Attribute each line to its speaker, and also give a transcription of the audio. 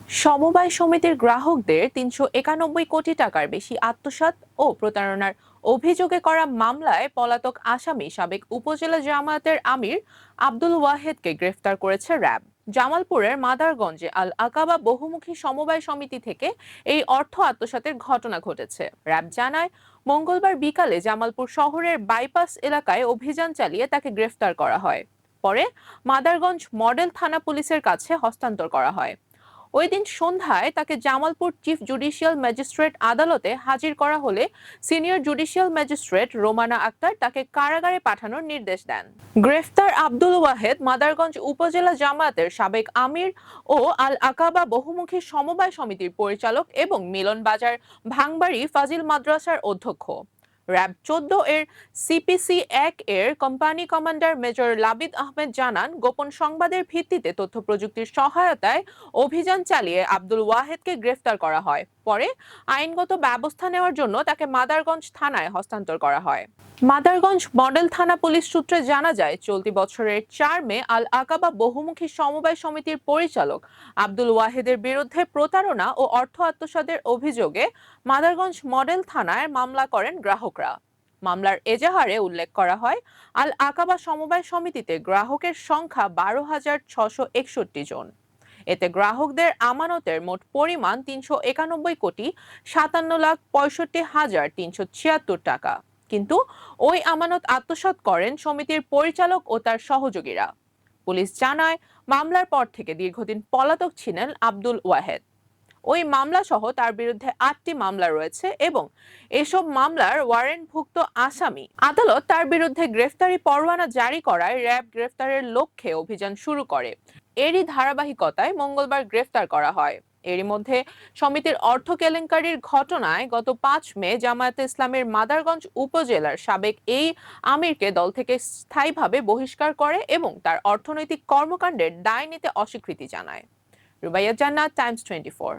Speaker 1: সমবায় সমিতির গ্রাহকদের ৩৯১ কোটি টাকার বেশি আত্মসাৎ ও প্রতারণার অভিযোগে করা মামলায় পলাতক আসামি সাবেক উপজেলা জামায়াতের আমির আব্দুল ওয়াহেদকে গ্রেফতার করেছে র্যাব। জামালপুরের মাদারগঞ্জে আল আকাবা বহুমুখী সমবায় সমিতি থেকে এই অর্থ আত্মসাতের ঘটনা ঘটেছে। র্যাব জানায়, মঙ্গলবার বিকালে জামালপুর শহরের বাইপাস এলাকায় অভিযান চালিয়ে তাকে গ্রেফতার করা হয়। পরে মাদারগঞ্জ মডেল থানা পুলিশের কাছে হস্তান্তর করা হয়। ওই দিন সন্ধ্যায় তাকে জামালপুর চিফ জুডিশিয়াল ম্যাজিস্ট্রেট আদালতে হাজির করা হলে senior judicial magistrate Romana Akter তাকে কারাগারে পাঠানোর নির্দেশ দেন। গ্রেফতার আব্দুল ওয়াহেদ মাদারগঞ্জ উপজেলা জামায়াতের সাবেক আমির ও আল আকাবা বহুমুখী সমবায় সমিতির পরিচালক এবং মিলন বাজার ভাঙবাড়ি ফাজিল মাদ্রাসার অধ্যক্ষ। র্যাব ১৪ এর সিপিসি ১ এর কোম্পানি কমান্ডার মেজর লাবিদ আহমেদ জানান, গোপন সংবাদের ভিত্তিতে তথ্য প্রযুক্তির সহায়তায় অভিযান চালিয়ে আব্দুল ওয়াহেদকে গ্রেফতার করা হয়। পরে আইনগত ব্যবস্থা নেওয়ার জন্য তাকে মাদারগঞ্জ থানায় হস্তান্তর করা হয়। মাদারগঞ্জ মডেল থানা পুলিশ সূত্রে জানা যায়, চলতি বছরের ৪ মে আল আকাবা বহুমুখী সমবায় সমিতির পরিচালক আব্দুল ওয়াহেদের বিরুদ্ধে প্রতারণা ও অর্থ আত্মসাতের অভিযোগে মাদারগঞ্জ মডেল থানায় মামলা করেন গ্রাহকরা। মামলার এজাহারে উল্লেখ করা হয়, আল আকাবা সমবায় সমিতিতে গ্রাহকের সংখ্যা ১২,৬৬১ জন। এতে গ্রাহকদের আমানতের মোট পরিমাণ ৩৯১,৫৭,৬৫,৩৭৬ টাকা। কিন্তু ওই আমানত আত্মসাৎ করেন সমিতির পরিচালক ও তার সহযোগীরা। পুলিশ জানায়, মামলার পর থেকে দীর্ঘদিন পলাতক ছিলেন আব্দুল ওয়াহেদ। ওই মামলা সহ তার বিরুদ্ধে ৮টি মামলা রয়েছে এবং এসব মামলার ওয়ারেন্টভুক্ত আসামি। আদালত তার বিরুদ্ধে গ্রেফতারি পরোয়ানা জারি করায় র্যাব গ্রেফতারের লক্ষ্যে অভিযান শুরু করে। এরই ধারাবাহিকতায় মঙ্গলবার গ্রেফতার করা হয়। এরই মধ্যে সমিতির অর্থ কেলেঙ্কারির ঘটনায় গত ৫ মে জামায়াতে ইসলামের মাদারগঞ্জ উপজেলার সাবেক এই আমিরকে দল থেকে স্থায়ীভাবে বহিষ্কার করে এবং তার অর্থনৈতিক কর্মকাণ্ডের দায় নিতে অস্বীকৃতি জানায়। রুবাইয়া জান্নাত, টাইমস 24।